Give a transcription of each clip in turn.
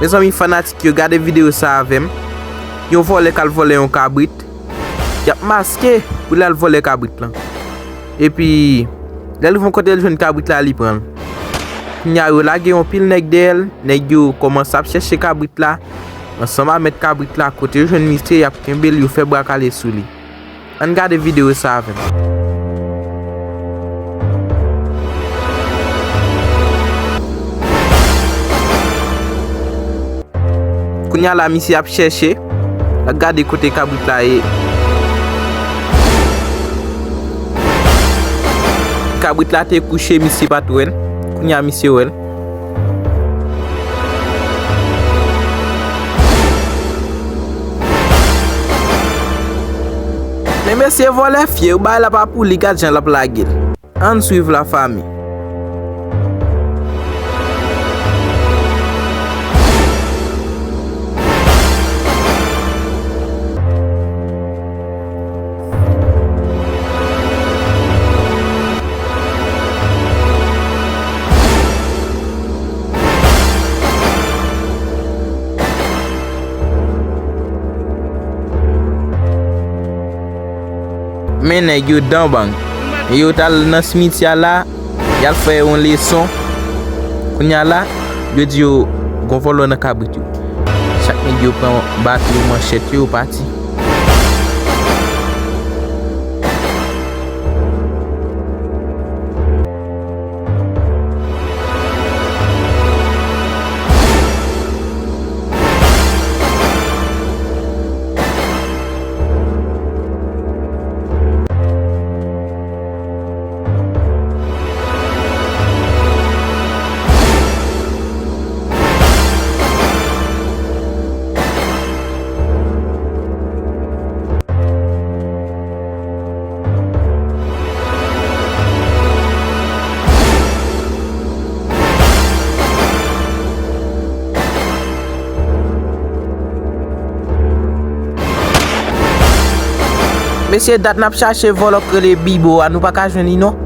Mes amis fanatik yo gade video sa avem. Yo vole kal vole yon kabrit. Yap maske pou lal vole kabrit lan. E pi lal yon kote l joun kabrit la li pran. Nya yo lage yon pil neg del. Neg yo komanse ap cheshe kabrit la. Ansama met kabrit la kote yo joun mistre yap kembel yo fe brakale sou li. An gade video sa avem. Kounya la misi ap cheshe. La gade kote kabrit la e. Kabrit la te kouche misi pat wel. Kounya misi wel. Men mese vole fye ou bay la pa pou li gade jan la plagil. An suiv la fami. Men yo dan bang. Yo tal nan smithya la. Yal fè yon leson. Kounya la. Yo di yo gon volo nan kabrit yo. Chak men yo pran bat yo manchet yo pati. Mesye dat nap chache volok le bibo a nou pa ka jweni no?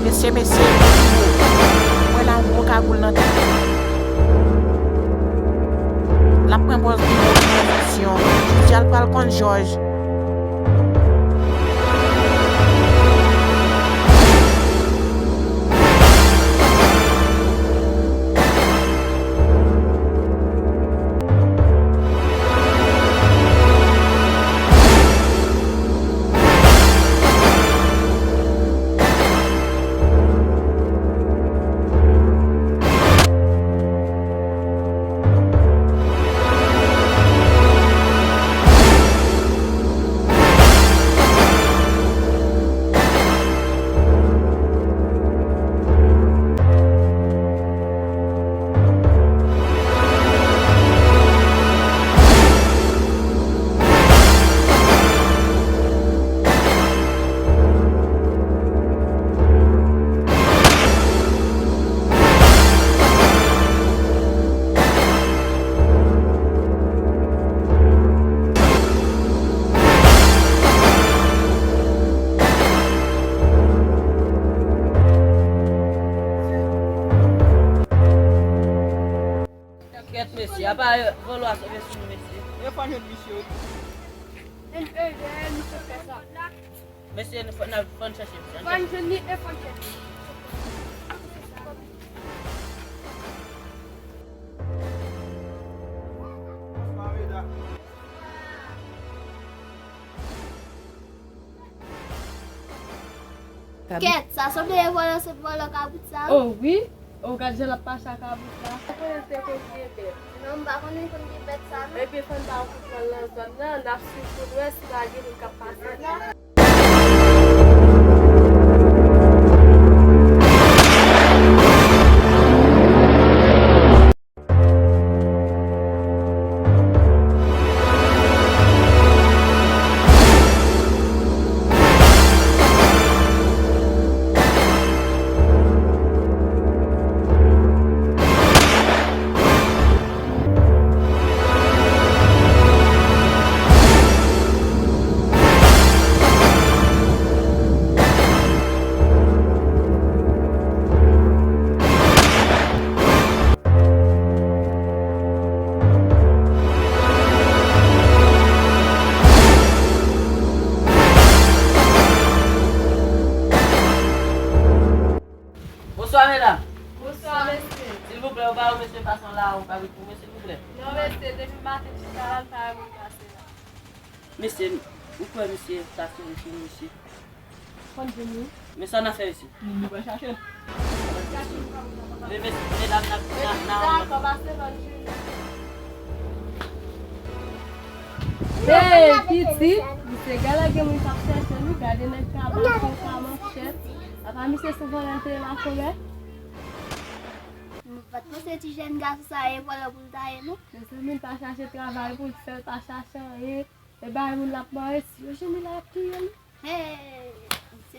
Mesye, wè la mbon kagoul nan te. La prembos bibo konvisyon. Jal pal kon George. Messi, a pa volo a sobe sou Messi. Eu fanyo misyo. Messi na fon chache. Ket, sa sobe volo kabrit sa? Oh oui? O gade la pa sa kabrit la. Ako yung teko gibet. Non ba kon yung gibet sa ano? Maybe fan ba ako wala zon na nafsi food west lagi ng kapasya. Bonsoir, mesdames. Bonsoir, monsieur. S'il vous plaît, on va au monsieur façon là, on va avec vous, s'il vous plaît. Non, monsieur, depuis matin, je suis à la faire mon casser là. Monsieur, pourquoi monsieur station ici, monsieur? Continue. Mais ça, on a fait ici. Nous va chercher. Mais mesdames, D'accord, passez bonne journée. Hey, Piti, você gala que muito cherche nous garder notre travail pour faire mon chef. Après monsieur se volonté la colère. Pat mo se ti jen gas sa e wala pou ta e nou. Monsieur même pas chercher travail pour faire pas chercher et ben mon la pas si je me la pris. Hey, se